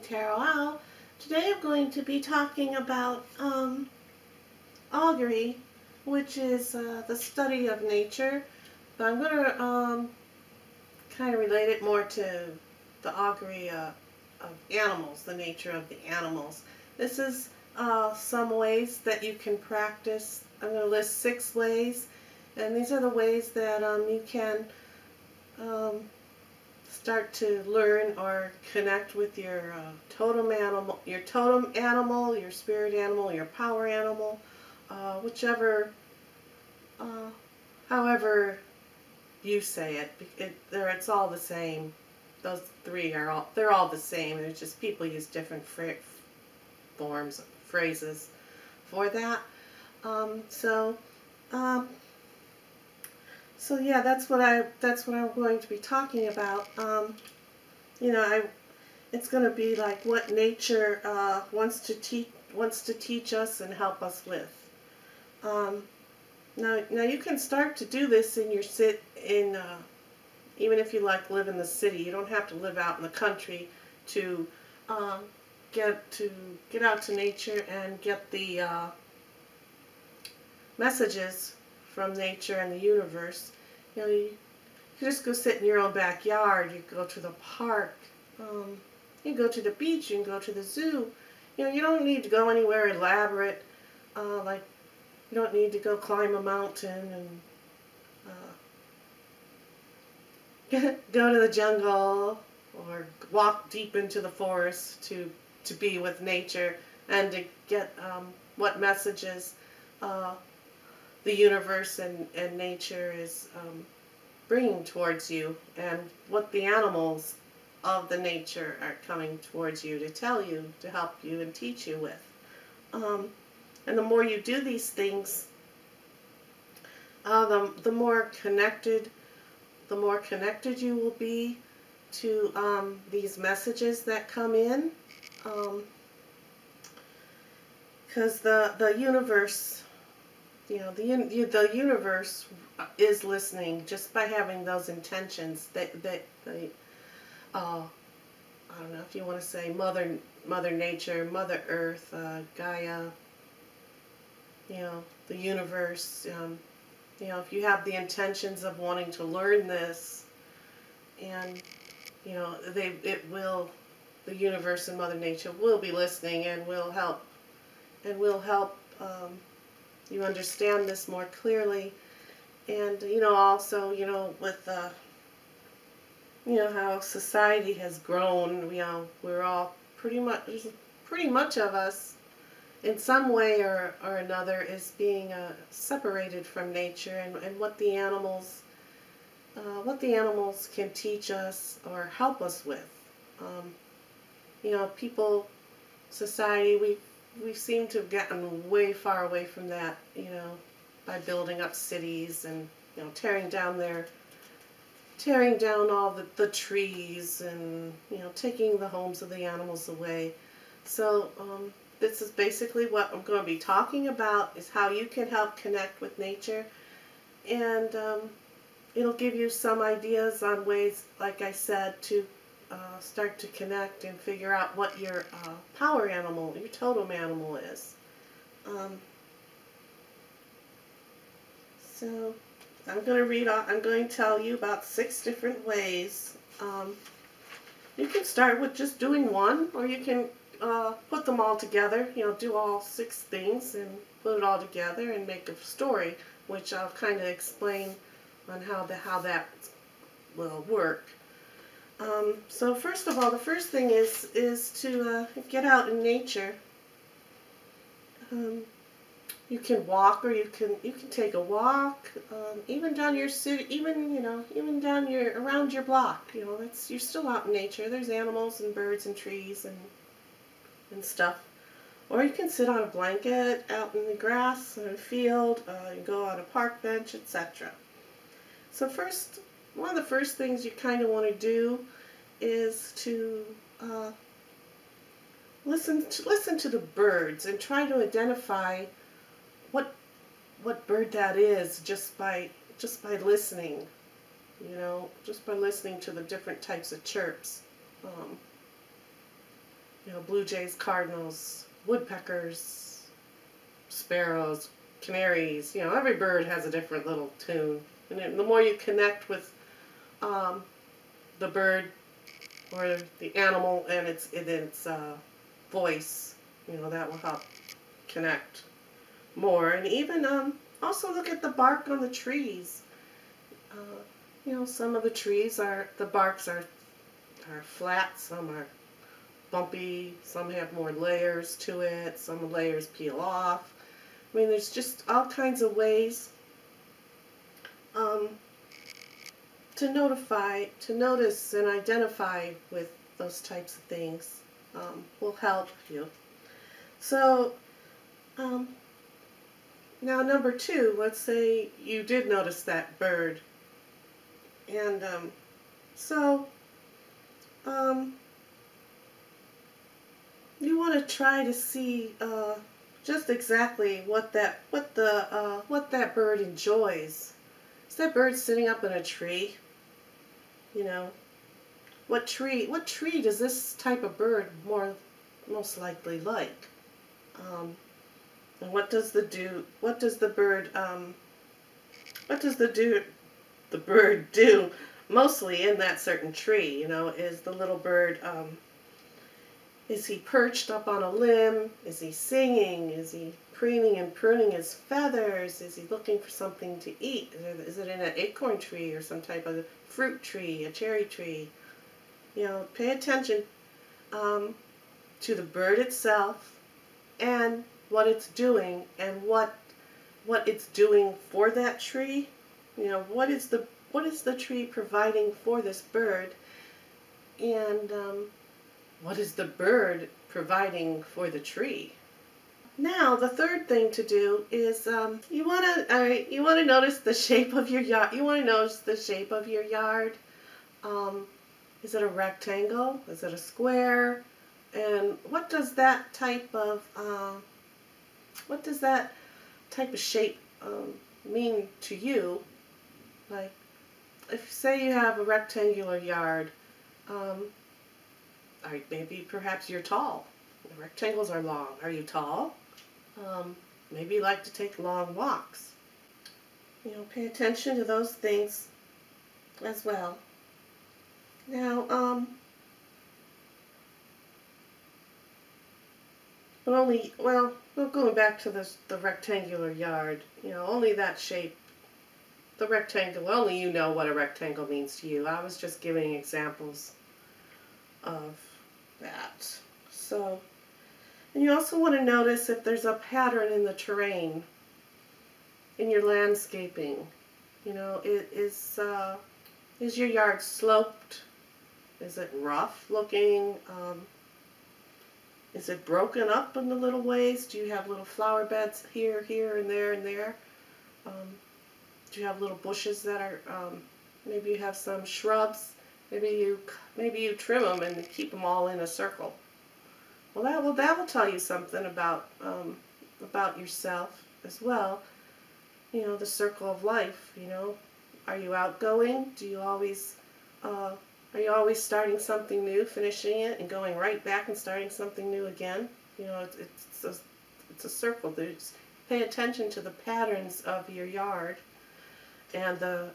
Tarot Owl. Today I'm going to be talking about augury, which is the study of nature. But I'm going to kind of relate it more to the augury of animals, the nature of the animals. This is some ways that you can practice. I'm going to list 6 ways, and these are the ways that you can start to learn or connect with your totem animal, your spirit animal, your power animal, whichever, however you say it. It's all the same. Those 3 they're all the same. It's just people use different forms, phrases for that. So yeah, that's what I'm going to be talking about. It's going to be like what nature wants to teach us and help us with. Now you can start to do this in your even if you live in the city. You don't have to live out in the country to get out to nature and get the messages from nature and the universe. You just go sit in your own backyard. You go to the park. You can go to the beach. You can go to the zoo. You don't need to go anywhere elaborate. Like you don't need to go climb a mountain and go to the jungle or walk deep into the forest to be with nature and to get what messages the universe and nature is bringing towards you, and what the animals of the nature are coming towards you to tell you, to help you and teach you with. And the more you do these things, the more connected you will be to these messages that come in, because the universe, the universe is listening just by having those intentions. I don't know if you want to say Mother Nature, Mother Earth, Gaia, the universe. If you have the intentions of wanting to learn this, and the universe and Mother Nature will be listening and will help you understand this more clearly. And also with how society has grown, we're all pretty much of us in some way or another is being separated from nature, and what the animals can teach us or help us with. Society, we seem to have gotten way far away from that, by building up cities and tearing down all the trees and taking the homes of the animals away. So this is basically what I'm going to be talking about, is how you can help connect with nature, and it'll give you some ideas on ways, like I said, to start to connect and figure out what your power animal, your totem animal is. So I'm going to tell you about 6 different ways. You can start with just doing one, or you can put them all together, do all 6 things and put it all together and make a story, which I'll kind of explain on how that will work. So first of all, the first thing is to get out in nature. You can walk, or you can take a walk, even down your city, even down around your block. You're still out in nature. There's animals and birds and trees and stuff. Or you can sit on a blanket out in the grass in a field. You go on a park bench, etc. So one of the first things you kind of want to do is to listen to the birds and try to identify what bird that is just by listening. Just by listening to the different types of chirps. blue jays, cardinals, woodpeckers, sparrows, canaries. Every bird has a different little tune. And the more you connect with the bird or the animal and its voice, that will help connect more. And even also look at the bark on the trees. Some of the trees the barks are flat, some are bumpy, some have more layers to it, some layers peel off. I mean, there's just all kinds of ways to notice and identify with those types of things will help you. So now number 2, let's say you did notice that bird, and you want to try to see just exactly what that bird enjoys. Is that bird sitting up in a tree? What tree does this type of bird most likely like? And what does the bird do mostly in that certain tree? Is the little bird is he perched up on a limb? Is he singing? Is he preening and pruning his feathers? Is he looking for something to eat? Is it in an acorn tree or some type of fruit tree, a cherry tree? Pay attention to the bird itself and what it's doing and what it's doing for that tree. What is the tree providing for this bird, and what is the bird providing for the tree? Now, the third thing to do is you want to notice the shape of your yard. You want to notice the shape of your yard. Is it a rectangle? Is it a square? And what does that type of shape mean to you? Like, if say you have a rectangular yard, maybe perhaps you're tall. The rectangles are long. Are you tall? Maybe you like to take long walks. Pay attention to those things as well. Now, going back to the rectangular yard, only that shape, the rectangle, only you know what a rectangle means to you. I was just giving examples of that. So, and you also want to notice if there's a pattern in the terrain, in your landscaping. Is your yard sloped? Is it rough looking? Is it broken up into little ways? Do you have little flower beds here, and there, and there? Do you have little bushes that are, maybe you have some shrubs? Maybe you trim them and keep them all in a circle. Well, that will tell you something about yourself as well. The circle of life. Are you outgoing? Are you always starting something new, finishing it, and going right back and starting something new again? It's a circle. Pay attention to the patterns of your yard and the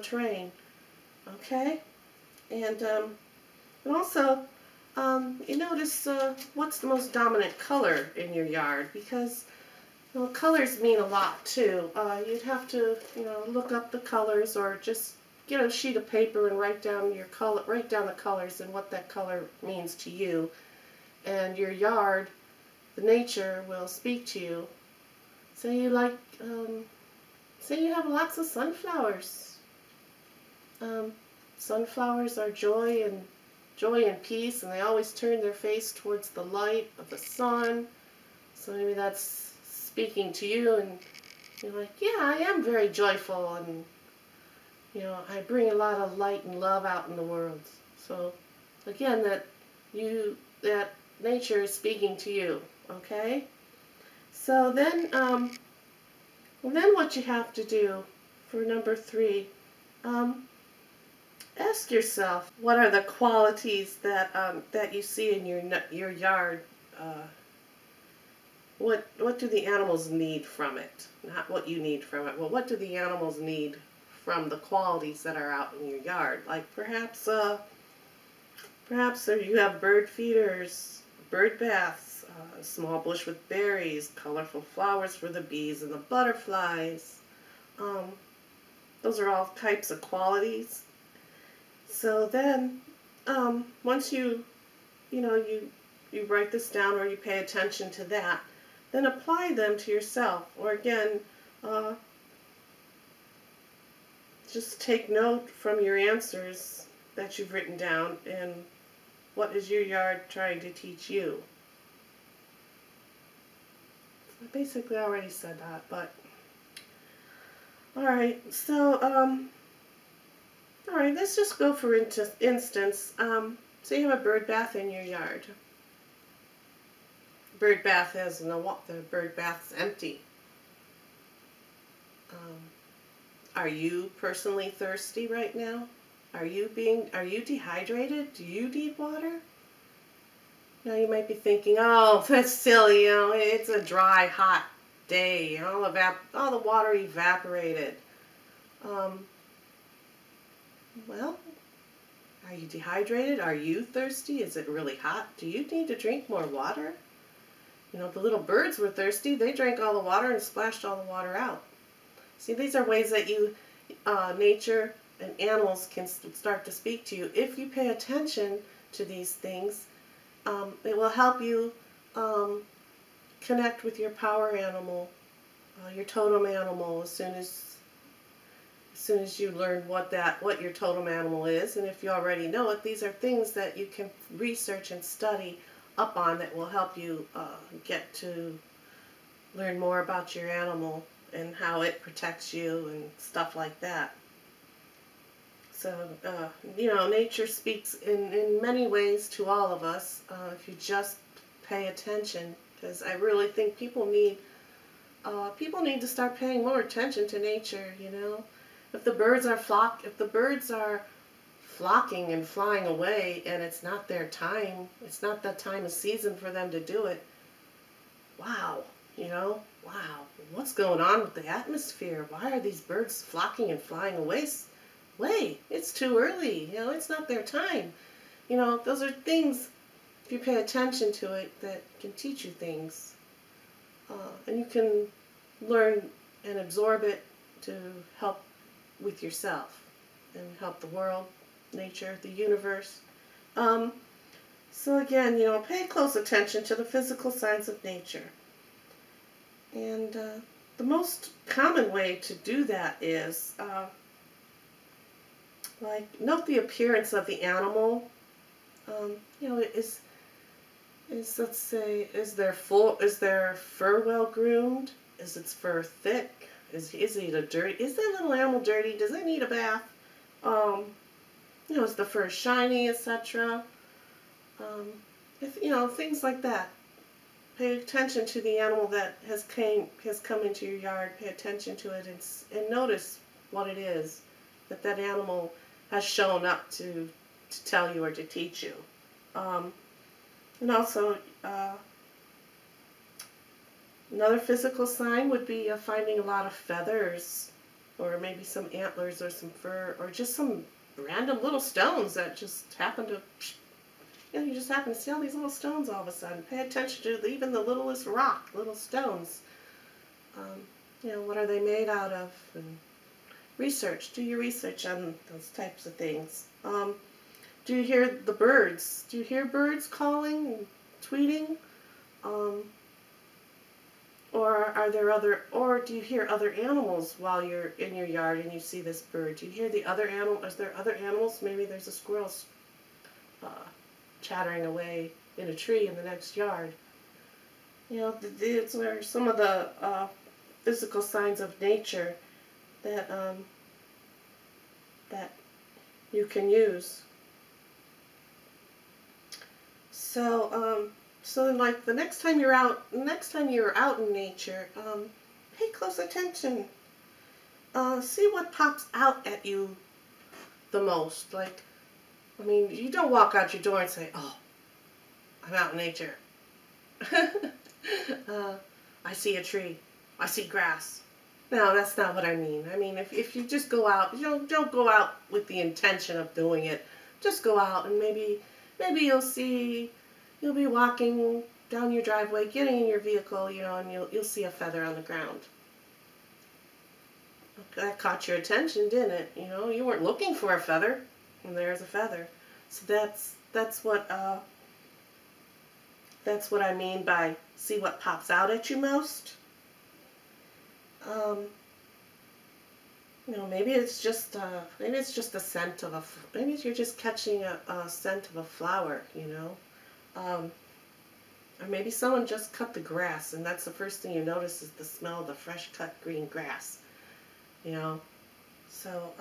terrain. Okay, and also you notice what's the most dominant color in your yard, because colors mean a lot too. You'd have to look up the colors, or just get a sheet of paper and write down the colors and what that color means to you. And your yard, the nature, will speak to you. Say you have lots of sunflowers. Sunflowers are joy and peace, and they always turn their face towards the light of the sun. So maybe that's speaking to you, and you're like, yeah, I am very joyful, and I bring a lot of light and love out in the world. So again, that nature is speaking to you. Okay. So then what you have to do for number 3, ask yourself, what are the qualities that you see in your yard? Uh, what do the animals need from it? Not what you need from it. Well, what do the animals need from the qualities that are out in your yard? Like perhaps you have bird feeders, bird baths, a small bush with berries, colorful flowers for the bees and the butterflies. Um, those are all types of qualities. So then, once you write this down or you pay attention to that, then apply them to yourself. Or again, uh, just take note from your answers that you've written down and what is your yard trying to teach you. I basically already said that, but alright, so alright, let's just go for instance. So you have a bird bath in your yard. Bird bath has no water. The bird bath's empty. Are you personally thirsty right now? Are you dehydrated? Do you need water? Now you might be thinking, oh, that's silly, it's a dry, hot day, all the water evaporated. Well, are you dehydrated? Are you thirsty? Is it really hot? Do you need to drink more water? The little birds were thirsty. They drank all the water and splashed all the water out. See, these are ways that nature and animals can start to speak to you. If you pay attention to these things, it will help you connect with your power animal, your totem animal, as soon as you learn what your totem animal is. And if you already know it, these are things that you can research and study up on that will help you get to learn more about your animal and how it protects you and stuff like that. So, nature speaks in many ways to all of us if you just pay attention, because I really think people need to start paying more attention to nature. If the birds are flocking and flying away and it's not their time, it's not that time of season for them to do it. Wow, wow, what's going on with the atmosphere? Why are these birds flocking and flying away? Wait, it's too early, it's not their time. Those are things, if you pay attention to it, that can teach you things. And you can learn and absorb it to help with yourself and help the world, nature, the universe. So again, pay close attention to the physical signs of nature. And the most common way to do that is note the appearance of the animal. Let's say, is their fur well groomed? Is its fur thick? Is that little animal dirty? Does it need a bath? Is the fur shiny, etc.? Things like that. Pay attention to the animal that has come into your yard. Pay attention to it and notice what it is that animal has shown up to tell you or to teach you. And also, another physical sign would be finding a lot of feathers, or maybe some antlers or some fur, or just some random little stones that just happen to, you just happen to see all these little stones all of a sudden. Pay attention to even the littlest rock, little stones. What are they made out of? And do your research on those types of things. Do you hear the birds? Do you hear birds calling and tweeting? Or do you hear other animals while you're in your yard and you see this bird? Do you hear the other animal? Is there other animals? Maybe there's a squirrel chattering away in a tree in the next yard. These are some of the physical signs of nature that you can use. So like the next time you're out in nature, pay close attention. See what pops out at you the most. Like, I mean, you don't walk out your door and say, oh, I'm out in nature. uh, I see a tree. I see grass. No, that's not what I mean. I mean, if you just go out, don't go out with the intention of doing it. Just go out and maybe you'll be walking down your driveway, getting in your vehicle, and you'll see a feather on the ground. That caught your attention, didn't it? You weren't looking for a feather, and there's a feather. So that's what I mean by see what pops out at you most. Maybe it's just a scent of maybe you're just catching a scent of a flower, or maybe someone just cut the grass, and that's the first thing you notice is the smell of the fresh cut green grass, So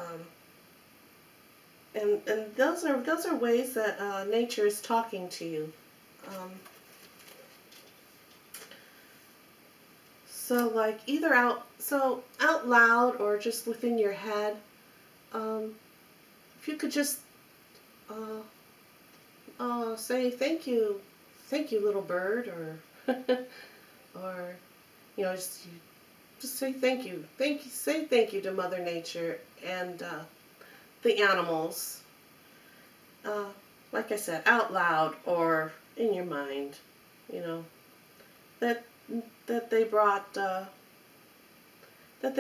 and those are ways that nature is talking to you. So like either out loud or just within your head. If you could just say thank you, little bird, or or just say thank you, say thank you to Mother Nature and the animals. Like I said, out loud or in your mind, that they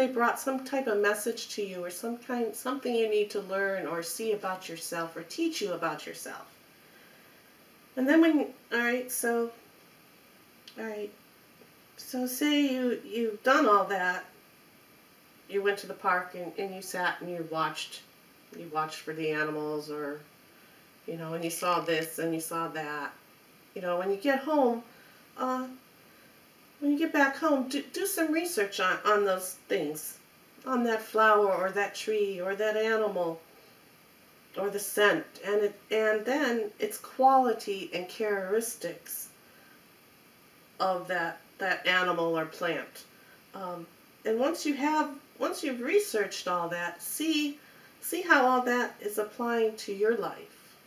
brought some type of message to you, or something you need to learn or see about yourself or teach you about yourself. And then so say you've done all that. You went to the park and you sat and you watched for the animals, or and you saw this and you saw that. When you get home, when you get back home, do some research on those things, on that flower or that tree or that animal or the scent, and then its quality and characteristics of that animal or plant. And once you've researched all that, see how all that is applying to your life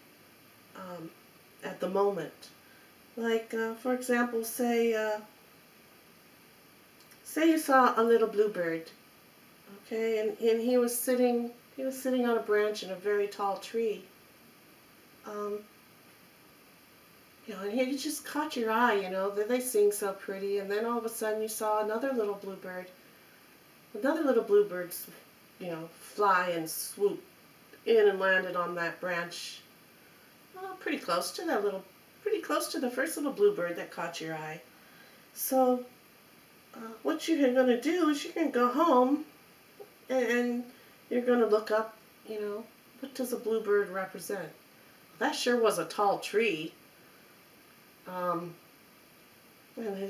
at the moment. Like for example, say you saw a little bluebird, okay, and he was sitting on a branch in a very tall tree. And he just caught your eye, they sing so pretty, and then all of a sudden you saw another little bluebird, fly and swoop in and landed on that branch, pretty close to the first little bluebird that caught your eye. So what you're going to do is you're going to go home and you're going to look up, what does a bluebird represent? That sure was a tall tree. And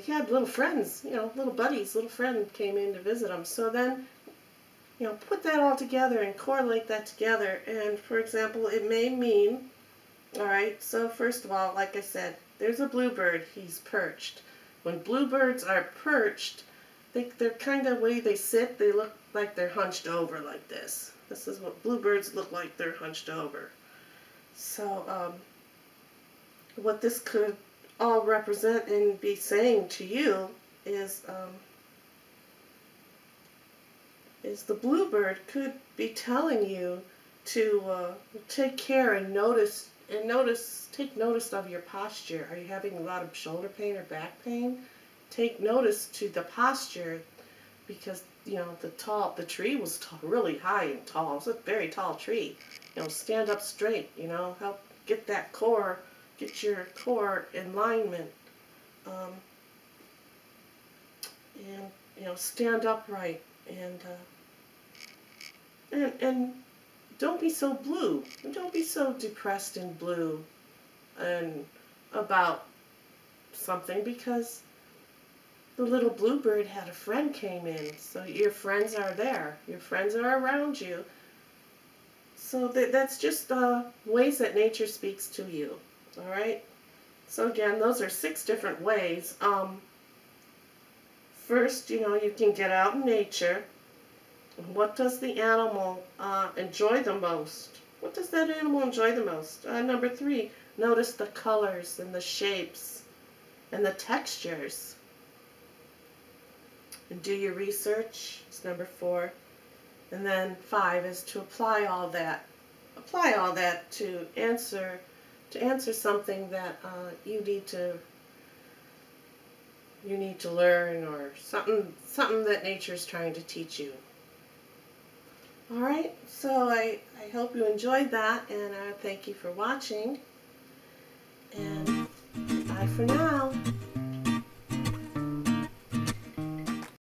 he had little friends, little buddies, little friend came in to visit him. So then, put that all together and correlate that together. And for example, it may mean, all right, so first of all, like I said, there's a bluebird, he's perched. When bluebirds are perched, they're kind of the way they sit, they look like they're hunched over like this. This is what bluebirds look like, they're hunched over. So what this could all represent and be saying to you is the bluebird could be telling you to take care and take notice of your posture. Are you having a lot of shoulder pain or back pain? Take notice to the posture, because the tree was really high and tall. It was a very tall tree. Stand up straight. Help get your core in alignment, and stand upright, and don't be so blue. Don't be so depressed and blue and about something, because the little bluebird had a friend came in. So your friends are there. Your friends are around you. So that's just ways that nature speaks to you. All right. So again, those are 6 different ways. First, you can get out in nature. What does the animal enjoy the most? What does that animal enjoy the most? Number 3, notice the colors and the shapes and the textures. And do your research. It's number 4. And then 5 is to apply all that. Apply all that to answer something that you need to learn, or something that nature is trying to teach you. All right, so I hope you enjoyed that, and thank you for watching, and bye for now.